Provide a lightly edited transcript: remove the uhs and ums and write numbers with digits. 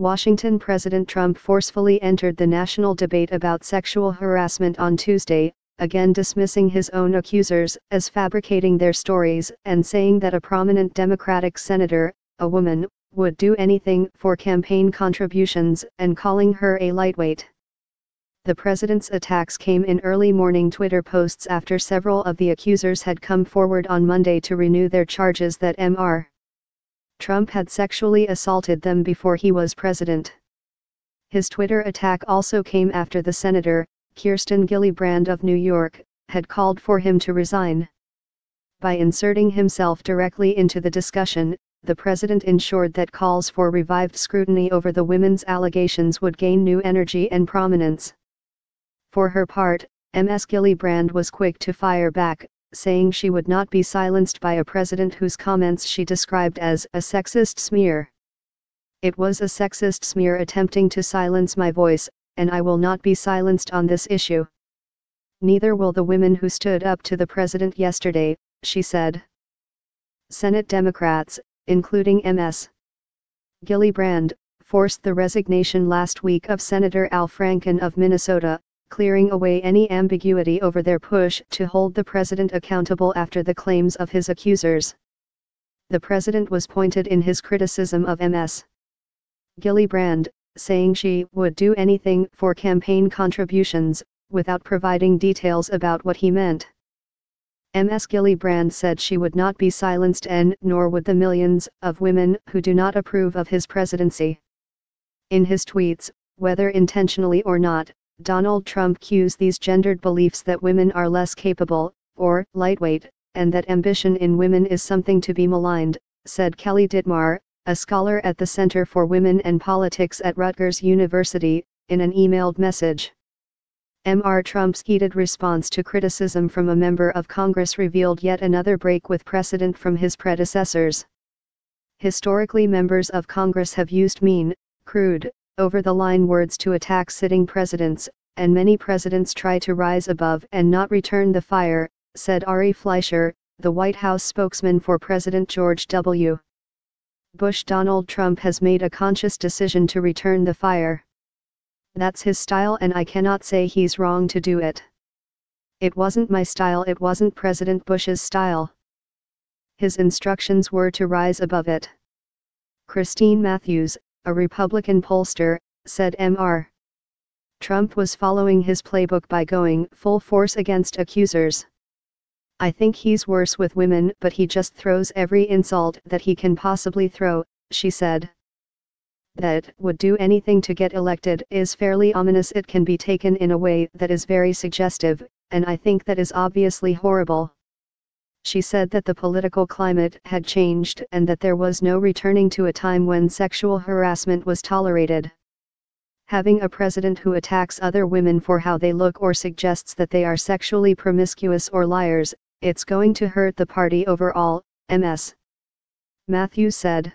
Washington President Trump forcefully entered the national debate about sexual harassment on Tuesday, again dismissing his own accusers as fabricating their stories and saying that a prominent Democratic senator, a woman, would do anything for campaign contributions and calling her a lightweight. The president's attacks came in early morning Twitter posts after several of the accusers had come forward on Monday to renew their charges that Mr. Trump had sexually assaulted them before he was president. His Twitter attack also came after the senator, Gillibrand of New York, had called for him to resign. By inserting himself directly into the discussion, the president ensured that calls for revived scrutiny over the women's allegations would gain new energy and prominence. For her part, Ms. Gillibrand was quick to fire back, saying she would not be silenced by a president whose comments she described as a sexist smear. It was a sexist smear attempting to silence my voice, and I will not be silenced on this issue. Neither will the women who stood up to the president yesterday, she said. Senate Democrats, including Ms. Gillibrand, forced the resignation last week of Senator Al Franken of Minnesota, clearing away any ambiguity over their push to hold the president accountable after the claims of his accusers. The president was pointed in his criticism of Ms. Gillibrand, saying she would do anything for campaign contributions, without providing details about what he meant. Ms. Gillibrand said she would not be silenced and nor would the millions of women who do not approve of his presidency. In his tweets, whether intentionally or not, Donald Trump cues these gendered beliefs that women are less capable, or lightweight, and that ambition in women is something to be maligned, said Kelly Dittmar, a scholar at the Center for Women and Politics at Rutgers University, in an emailed message. Mr. Trump's heated response to criticism from a member of Congress revealed yet another break with precedent from his predecessors. Historically, members of Congress have used mean, crude, over-the-line words to attack sitting presidents, and many presidents try to rise above and not return the fire, said Ari Fleischer, the White House spokesman for President George W. Bush. Donald Trump has made a conscious decision to return the fire. That's his style, and I cannot say he's wrong to do it. It wasn't my style, it wasn't President Bush's style. His instructions were to rise above it. Christine Matthews, a Republican pollster, said Mr. Trump was following his playbook by going full force against accusers. I think he's worse with women, but he just throws every insult that he can possibly throw, she said. That would do anything to get elected is fairly ominous. It can be taken in a way that is very suggestive, and I think that is obviously horrible. She said that the political climate had changed and that there was no returning to a time when sexual harassment was tolerated. Having a president who attacks other women for how they look or suggests that they are sexually promiscuous or liars, it's going to hurt the party overall, Ms. Matthews said.